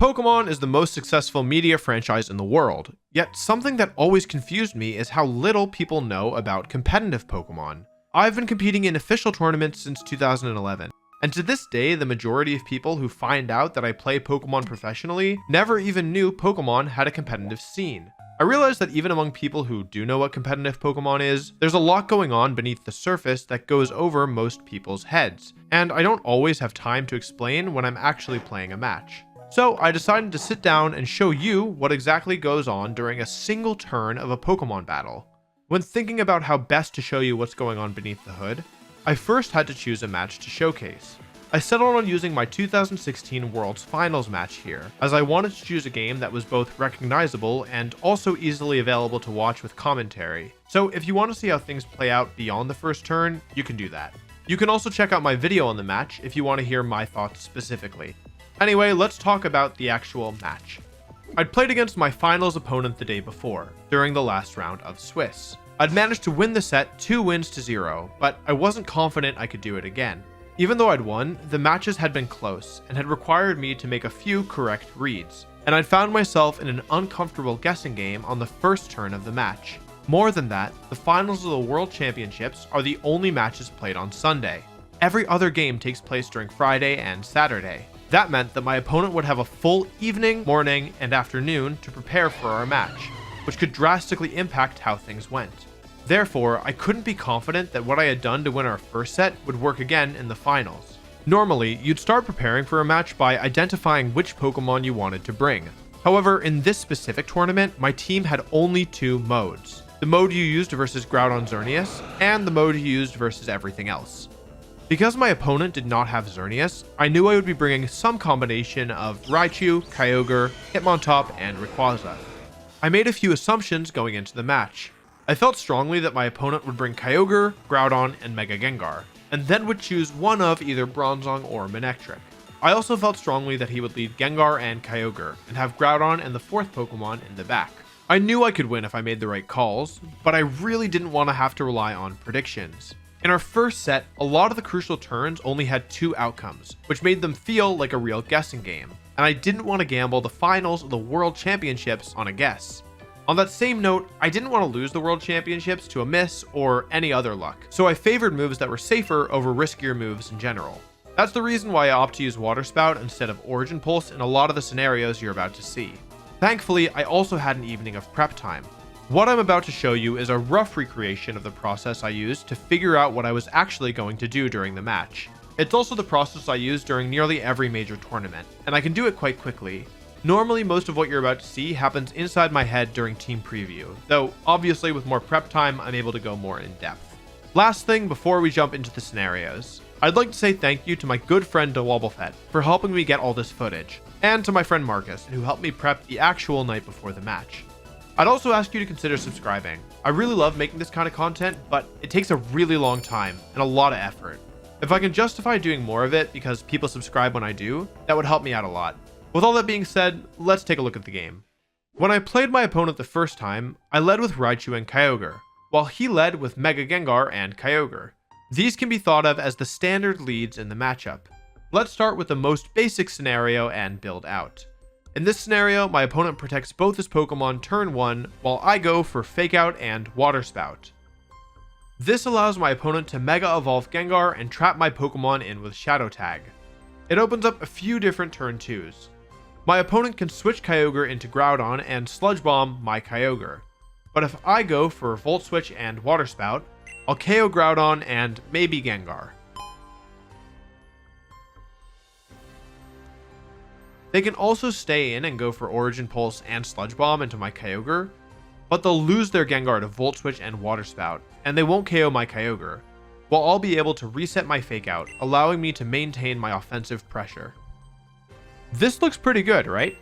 Pokemon is the most successful media franchise in the world, yet something that always confused me is how little people know about competitive Pokemon. I've been competing in official tournaments since 2011, and to this day the majority of people who find out that I play Pokemon professionally never even knew Pokemon had a competitive scene. I realize that even among people who do know what competitive Pokemon is, there's a lot going on beneath the surface that goes over most people's heads, and I don't always have time to explain when I'm actually playing a match. So I decided to sit down and show you what exactly goes on during a single turn of a Pokemon battle. When thinking about how best to show you what's going on beneath the hood, I first had to choose a match to showcase. I settled on using my 2016 Worlds Finals match here, as I wanted to choose a game that was both recognizable and also easily available to watch with commentary. So if you want to see how things play out beyond the first turn, you can do that. You can also check out my video on the match if you want to hear my thoughts specifically. Anyway, let's talk about the actual match. I'd played against my finals opponent the day before, during the last round of Swiss. I'd managed to win the set 2-0, but I wasn't confident I could do it again. Even though I'd won, the matches had been close and had required me to make a few correct reads, and I'd found myself in an uncomfortable guessing game on the first turn of the match. More than that, the finals of the World Championships are the only matches played on Sunday. Every other game takes place during Friday and Saturday. That meant that my opponent would have a full evening, morning, and afternoon to prepare for our match, which could drastically impact how things went. Therefore, I couldn't be confident that what I had done to win our first set would work again in the finals. Normally, you'd start preparing for a match by identifying which Pokemon you wanted to bring. However, in this specific tournament, my team had only two modes. The mode you used versus Groudon Xerneas, and the mode you used versus everything else. Because my opponent did not have Xerneas, I knew I would be bringing some combination of Raichu, Kyogre, Hitmontop, and Rayquaza. I made a few assumptions going into the match. I felt strongly that my opponent would bring Kyogre, Groudon, and Mega Gengar, and then would choose one of either Bronzong or Manectric. I also felt strongly that he would lead Gengar and Kyogre, and have Groudon and the fourth Pokemon in the back. I knew I could win if I made the right calls, but I really didn't want to have to rely on predictions. In our first set, a lot of the crucial turns only had two outcomes, which made them feel like a real guessing game, and I didn't want to gamble the finals of the World Championships on a guess. On that same note, I didn't want to lose the World Championships to a miss or any other luck, so I favored moves that were safer over riskier moves in general. That's the reason why I opt to use Water Spout instead of Origin Pulse in a lot of the scenarios you're about to see. Thankfully, I also had an evening of prep time. What I'm about to show you is a rough recreation of the process I used to figure out what I was actually going to do during the match. It's also the process I use during nearly every major tournament, and I can do it quite quickly. Normally, most of what you're about to see happens inside my head during team preview, though obviously with more prep time, I'm able to go more in depth. Last thing before we jump into the scenarios, I'd like to say thank you to my good friend DeWobblefett for helping me get all this footage, and to my friend Marcus, who helped me prep the actual night before the match. I'd also ask you to consider subscribing. I really love making this kind of content, but it takes a really long time and a lot of effort. If I can justify doing more of it because people subscribe when I do, that would help me out a lot. With all that being said, let's take a look at the game. When I played my opponent the first time, I led with Raichu and Kyogre, while he led with Mega Gengar and Kyogre. These can be thought of as the standard leads in the matchup. Let's start with the most basic scenario and build out. In this scenario, my opponent protects both his Pokemon turn 1, while I go for Fake Out and Water Spout. This allows my opponent to Mega Evolve Gengar and trap my Pokemon in with Shadow Tag. It opens up a few different turn 2s. My opponent can switch Kyogre into Groudon and Sludge Bomb my Kyogre. But if I go for Volt Switch and Water Spout, I'll KO Groudon and maybe Gengar. They can also stay in and go for Origin Pulse and Sludge Bomb into my Kyogre, but they'll lose their Gengar to Volt Switch and Water Spout, and they won't KO my Kyogre, while I'll be able to reset my Fake Out, allowing me to maintain my offensive pressure. This looks pretty good, right?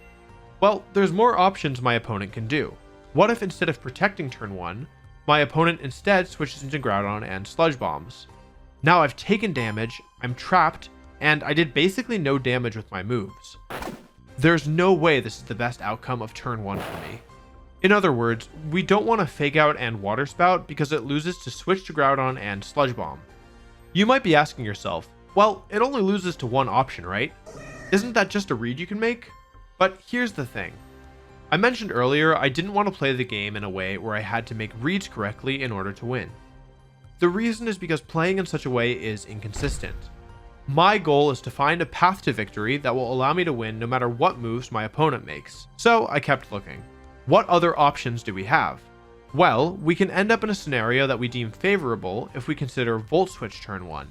Well, there's more options my opponent can do. What if instead of protecting turn 1, my opponent instead switches into Groudon and Sludge Bombs? Now I've taken damage, I'm trapped, and I did basically no damage with my moves. There's no way this is the best outcome of turn 1 for me. In other words, we don't want to Fake Out and Water Spout because it loses to switch to Groudon and Sludge Bomb. You might be asking yourself, well, it only loses to one option, right? Isn't that just a read you can make? But here's the thing. I mentioned earlier I didn't want to play the game in a way where I had to make reads correctly in order to win. The reason is because playing in such a way is inconsistent. My goal is to find a path to victory that will allow me to win no matter what moves my opponent makes. So I kept looking. What other options do we have? Well, we can end up in a scenario that we deem favorable if we consider Volt Switch turn 1.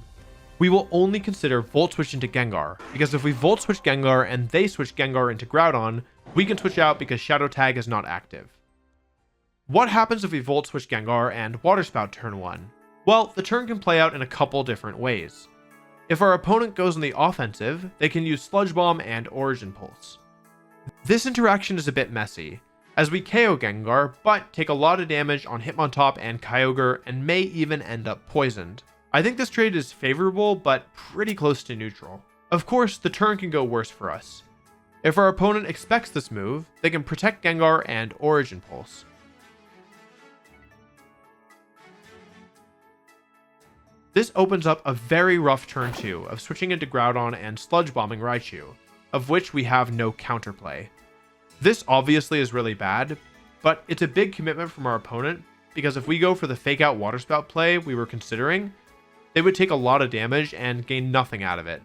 We will only consider Volt Switch into Gengar, because if we Volt Switch Gengar and they switch Gengar into Groudon, we can switch out because Shadow Tag is not active. What happens if we Volt Switch Gengar and Water Spout turn 1? Well, the turn can play out in a couple different ways. If our opponent goes on the offensive, they can use Sludge Bomb and Origin Pulse. This interaction is a bit messy, as we KO Gengar, but take a lot of damage on Hitmontop and Kyogre and may even end up poisoned. I think this trade is favorable, but pretty close to neutral. Of course, the turn can go worse for us. If our opponent expects this move, they can protect Gengar and Origin Pulse. This opens up a very rough turn 2 of switching into Groudon and Sludge Bombing Raichu, of which we have no counterplay. This obviously is really bad, but it's a big commitment from our opponent because if we go for the fake out Water Spout play we were considering, they would take a lot of damage and gain nothing out of it.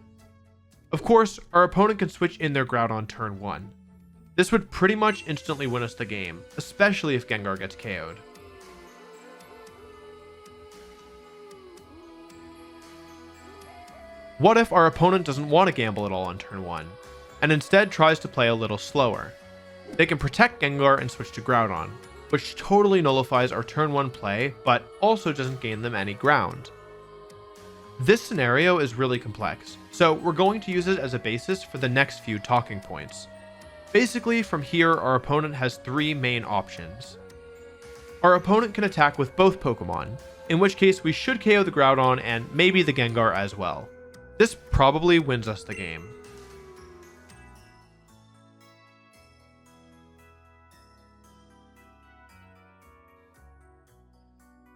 Of course, our opponent can switch in their Groudon turn 1. This would pretty much instantly win us the game, especially if Gengar gets KO'd. What if our opponent doesn't want to gamble at all on turn 1, and instead tries to play a little slower? They can protect Gengar and switch to Groudon, which totally nullifies our turn 1 play, but also doesn't gain them any ground. This scenario is really complex, so we're going to use it as a basis for the next few talking points. Basically, from here our opponent has 3 main options. Our opponent can attack with both Pokemon, in which case we should KO the Groudon and maybe the Gengar as well. This probably wins us the game.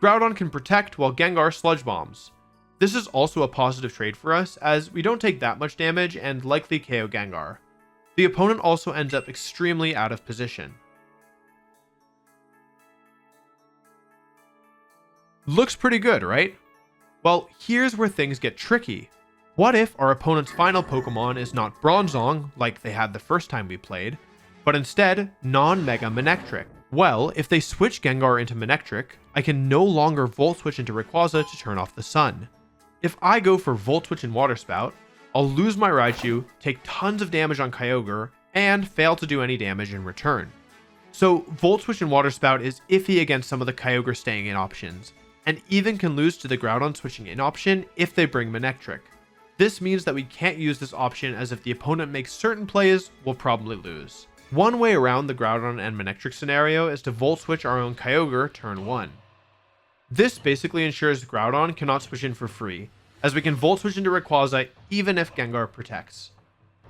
Groudon can protect while Gengar Sludge Bombs. This is also a positive trade for us, as we don't take that much damage and likely KO Gengar. The opponent also ends up extremely out of position. Looks pretty good, right? Well, here's where things get tricky. What if our opponent's final Pokemon is not Bronzong, like they had the first time we played, but instead non-Mega Manectric? Well, if they switch Gengar into Manectric, I can no longer Volt Switch into Rayquaza to turn off the sun. If I go for Volt Switch and Water Spout, I'll lose my Raichu, take tons of damage on Kyogre, and fail to do any damage in return. So Volt Switch and Water Spout is iffy against some of the Kyogre staying in options, and even can lose to the Groudon switching in option if they bring Manectric. This means that we can't use this option, as if the opponent makes certain plays, we'll probably lose. One way around the Groudon and Manectric scenario is to Volt Switch our own Kyogre turn 1. This basically ensures Groudon cannot switch in for free, as we can Volt Switch into Rayquaza even if Gengar protects.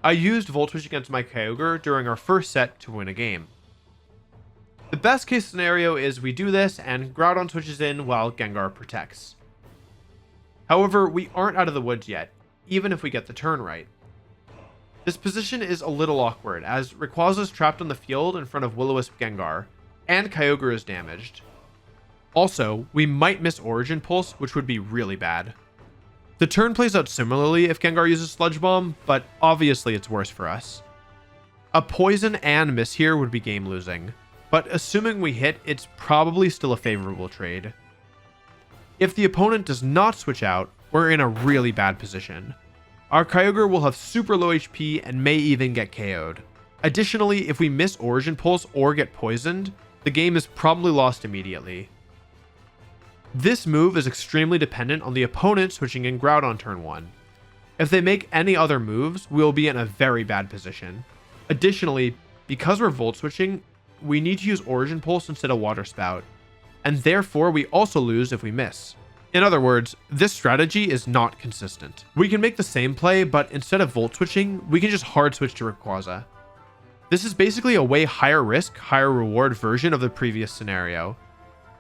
I used Volt Switch against my Kyogre during our first set to win a game. The best case scenario is we do this and Groudon switches in while Gengar protects. However, we aren't out of the woods yet, even if we get the turn right. This position is a little awkward, as Rayquaza is trapped on the field in front of Will-O-Wisp Gengar, and Kyogre is damaged. Also, we might miss Origin Pulse, which would be really bad. The turn plays out similarly if Gengar uses Sludge Bomb, but obviously it's worse for us. A poison and miss here would be game losing, but assuming we hit, it's probably still a favorable trade. If the opponent does not switch out, we're in a really bad position. Our Kyogre will have super low HP and may even get KO'd. Additionally, if we miss Origin Pulse or get poisoned, the game is probably lost immediately. This move is extremely dependent on the opponent switching in Groudon turn 1. If they make any other moves, we will be in a very bad position. Additionally, because we're Volt Switching, we need to use Origin Pulse instead of Water Spout, and therefore we also lose if we miss. In other words, this strategy is not consistent. We can make the same play, but instead of Volt Switching, we can just hard switch to Rayquaza. This is basically a way higher risk, higher reward version of the previous scenario.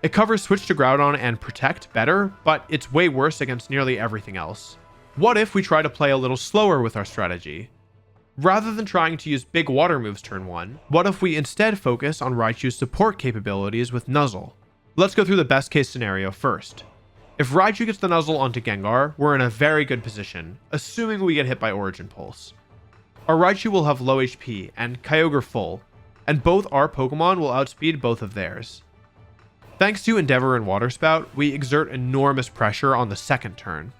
It covers switch to Groudon and protect better, but it's way worse against nearly everything else. What if we try to play a little slower with our strategy? Rather than trying to use big water moves turn 1, what if we instead focus on Raichu's support capabilities with Nuzzle? Let's go through the best case scenario first. If Raichu gets the Nuzzle onto Gengar, we're in a very good position, assuming we get hit by Origin Pulse. Our Raichu will have low HP and Kyogre full, and both our Pokemon will outspeed both of theirs. Thanks to Endeavor and Water Spout, we exert enormous pressure on the second turn.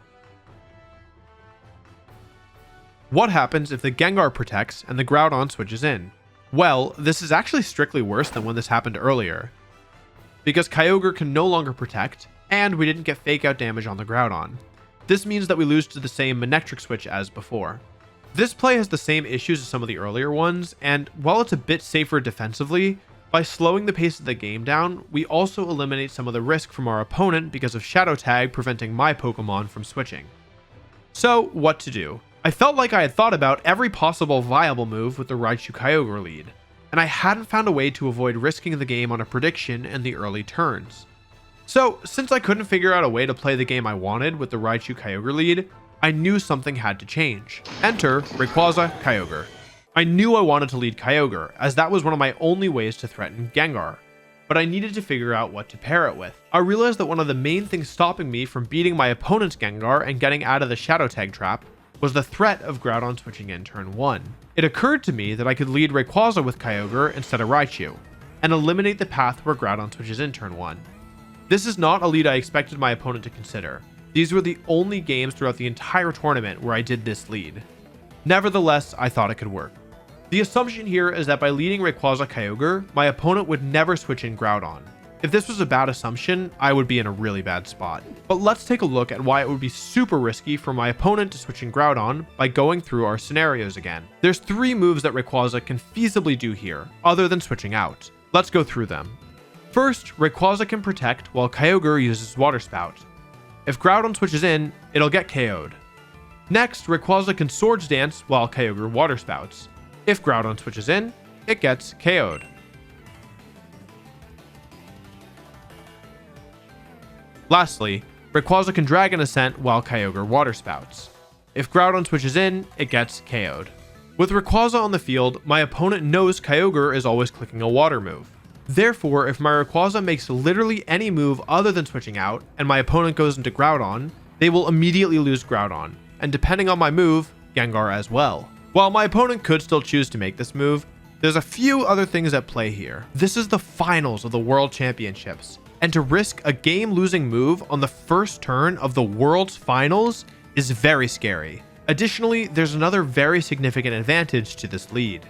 What happens if the Gengar protects and the Groudon switches in? Well, this is actually strictly worse than when this happened earlier, because Kyogre can no longer protect, and we didn't get fake out damage on the Groudon. This means that we lose to the same Manectric switch as before. This play has the same issues as some of the earlier ones, and while it's a bit safer defensively, by slowing the pace of the game down, we also eliminate some of the risk from our opponent because of Shadow Tag preventing my Pokemon from switching. So, what to do? I felt like I had thought about every possible viable move with the Raichu Kyogre lead, and I hadn't found a way to avoid risking the game on a prediction in the early turns. So, since I couldn't figure out a way to play the game I wanted with the Raichu Kyogre lead, I knew something had to change. Enter Rayquaza Kyogre. I knew I wanted to lead Kyogre, as that was one of my only ways to threaten Gengar, but I needed to figure out what to pair it with. I realized that one of the main things stopping me from beating my opponent's Gengar and getting out of the Shadow Tag trap was the threat of Groudon switching in turn 1. It occurred to me that I could lead Rayquaza with Kyogre instead of Raichu, and eliminate the path where Groudon switches in turn 1. This is not a lead I expected my opponent to consider. These were the only games throughout the entire tournament where I did this lead. Nevertheless, I thought it could work. The assumption here is that by leading Rayquaza Kyogre, my opponent would never switch in Groudon. If this was a bad assumption, I would be in a really bad spot. But let's take a look at why it would be super risky for my opponent to switch in Groudon by going through our scenarios again. There's 3 moves that Rayquaza can feasibly do here, other than switching out. Let's go through them. First, Rayquaza can protect while Kyogre uses Water Spout. If Groudon switches in, it'll get KO'd. Next, Rayquaza can Swords Dance while Kyogre Water Spouts. If Groudon switches in, it gets KO'd. Lastly, Rayquaza can Dragon Ascent while Kyogre Water Spouts. If Groudon switches in, it gets KO'd. With Rayquaza on the field, my opponent knows Kyogre is always clicking a water move. Therefore, if my Rayquaza makes literally any move other than switching out, and my opponent goes into Groudon, they will immediately lose Groudon, and depending on my move, Gengar as well. While my opponent could still choose to make this move, there's a few other things at play here. This is the finals of the World Championships, and to risk a game-losing move on the first turn of the World's Finals is very scary. Additionally, there's another very significant advantage to this lead.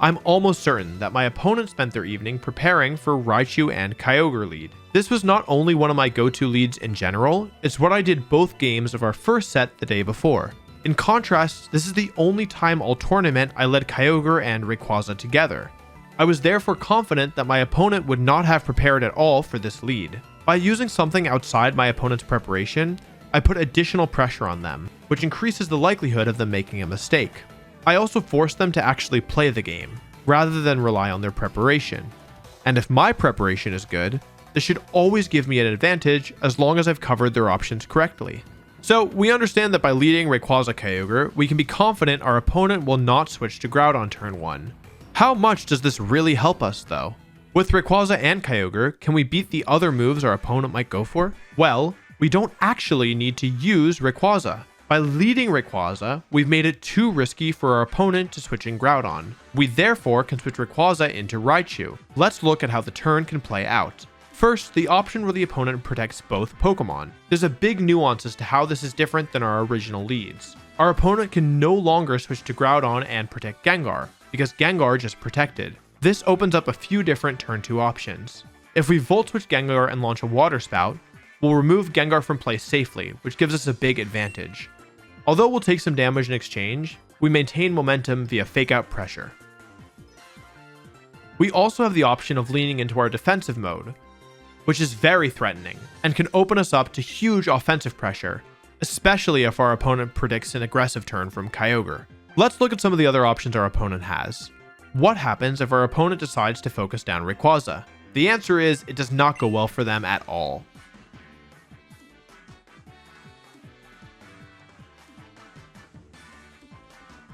I'm almost certain that my opponent spent their evening preparing for Raichu and Kyogre lead. This was not only one of my go-to leads in general, it's what I did both games of our first set the day before. In contrast, this is the only time all tournament I led Kyogre and Rayquaza together. I was therefore confident that my opponent would not have prepared at all for this lead. By using something outside my opponent's preparation, I put additional pressure on them, which increases the likelihood of them making a mistake. I also forced them to actually play the game, rather than rely on their preparation. And if my preparation is good, this should always give me an advantage as long as I've covered their options correctly. So we understand that by leading Rayquaza Kyogre, we can be confident our opponent will not switch to Groudon turn 1. How much does this really help us though? With Rayquaza and Kyogre, can we beat the other moves our opponent might go for? Well, we don't actually need to use Rayquaza. By leading Rayquaza, we've made it too risky for our opponent to switch in Groudon. We therefore can switch Rayquaza into Raichu. Let's look at how the turn can play out. First, the option where the opponent protects both Pokemon. There's a big nuance as to how this is different than our original leads. Our opponent can no longer switch to Groudon and protect Gengar, because Gengar just protected. This opens up a few different turn 2 options. If we Volt Switch Gengar and launch a Water Spout, we'll remove Gengar from play safely, which gives us a big advantage. Although we'll take some damage in exchange, we maintain momentum via Fake Out pressure. We also have the option of leaning into our defensive mode, which is very threatening, and can open us up to huge offensive pressure, especially if our opponent predicts an aggressive turn from Kyogre. Let's look at some of the other options our opponent has. What happens if our opponent decides to focus down Rayquaza? The answer is, it does not go well for them at all.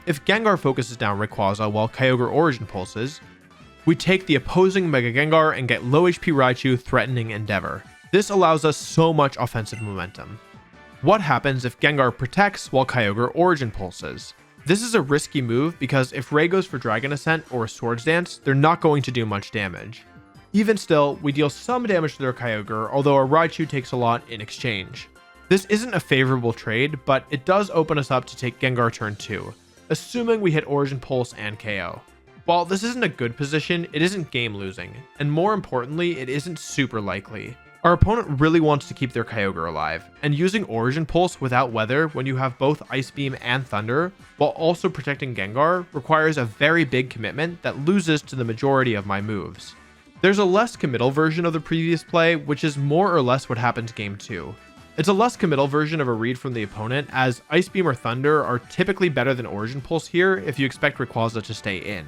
If Gengar focuses down Rayquaza while Kyogre Origin pulses, we take the opposing Mega Gengar and get low HP Raichu threatening Endeavor. This allows us so much offensive momentum. What happens if Gengar protects while Kyogre Origin pulses? This is a risky move because if Ray goes for Dragon Ascent or Swords Dance, they're not going to do much damage. Even still, we deal some damage to their Kyogre, although our Raichu takes a lot in exchange. This isn't a favorable trade, but it does open us up to take Gengar turn 2, assuming we hit Origin Pulse and KO. While this isn't a good position, it isn't game losing, and more importantly, it isn't super likely. Our opponent really wants to keep their Kyogre alive, and using Origin Pulse without weather when you have both Ice Beam and Thunder, while also protecting Gengar, requires a very big commitment that loses to the majority of my moves. There's a less committal version of the previous play, which is more or less what happened game 2. It's a less committal version of a read from the opponent, as Ice Beam or Thunder are typically better than Origin Pulse here if you expect Rayquaza to stay in.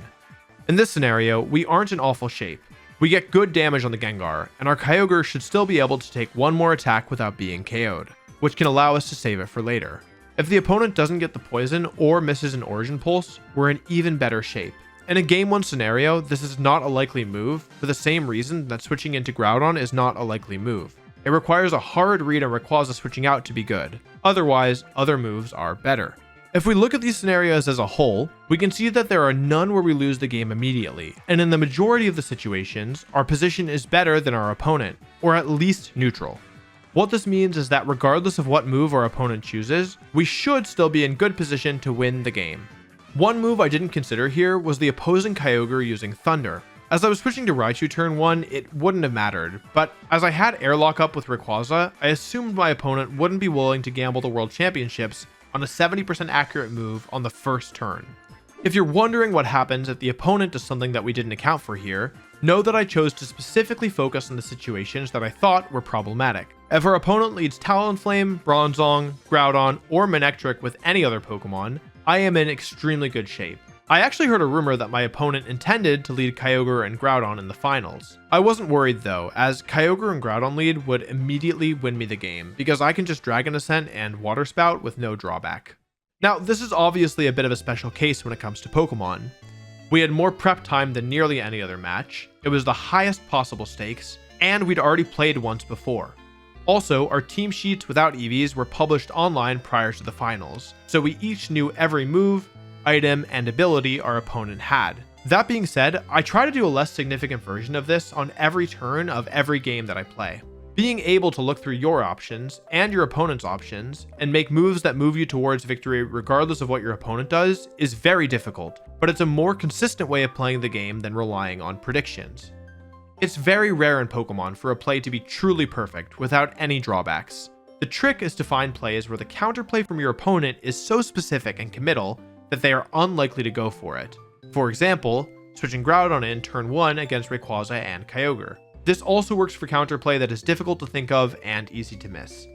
In this scenario, we aren't in awful shape. We get good damage on the Gengar, and our Kyogre should still be able to take one more attack without being KO'd, which can allow us to save it for later. If the opponent doesn't get the poison or misses an Origin Pulse, we're in even better shape. In a Game 1 scenario, this is not a likely move for the same reason that switching into Groudon is not a likely move. It requires a hard read on Rayquaza switching out to be good. Otherwise, other moves are better. If we look at these scenarios as a whole, we can see that there are none where we lose the game immediately, and in the majority of the situations, our position is better than our opponent, or at least neutral. What this means is that regardless of what move our opponent chooses, we should still be in good position to win the game. One move I didn't consider here was the opposing Kyogre using Thunder. As I was switching to Raichu turn 1, it wouldn't have mattered, but as I had airlock up with Rayquaza, I assumed my opponent wouldn't be willing to gamble the World Championships on a 70% accurate move on the first turn. If you're wondering what happens if the opponent does something that we didn't account for here, know that I chose to specifically focus on the situations that I thought were problematic. If our opponent leads Talonflame, Bronzong, Groudon, or Manectric with any other Pokemon, I am in extremely good shape. I actually heard a rumor that my opponent intended to lead Kyogre and Groudon in the finals. I wasn't worried though, as Kyogre and Groudon lead would immediately win me the game, because I can just Dragon Ascent and Water Spout with no drawback. Now, this is obviously a bit of a special case when it comes to Pokemon. We had more prep time than nearly any other match, it was the highest possible stakes, and we'd already played once before. Also, our team sheets without EVs were published online prior to the finals, so we each knew every move, item, and ability our opponent had. That being said, I try to do a less significant version of this on every turn of every game that I play. Being able to look through your options and your opponent's options and make moves that move you towards victory regardless of what your opponent does is very difficult, but it's a more consistent way of playing the game than relying on predictions. It's very rare in Pokemon for a play to be truly perfect without any drawbacks. The trick is to find plays where the counterplay from your opponent is so specific and committal that they are unlikely to go for it. For example, switching Groudon in turn 1 against Rayquaza and Kyogre. This also works for counterplay that is difficult to think of and easy to miss.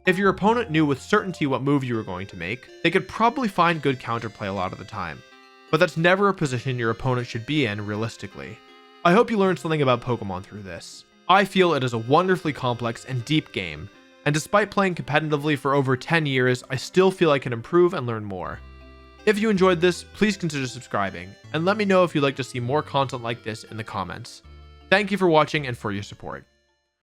If your opponent knew with certainty what move you were going to make, they could probably find good counterplay a lot of the time. But that's never a position your opponent should be in realistically. I hope you learned something about Pokemon through this. I feel it is a wonderfully complex and deep game, and despite playing competitively for over 10 years, I still feel I can improve and learn more. If you enjoyed this, please consider subscribing, and let me know if you'd like to see more content like this in the comments. Thank you for watching and for your support.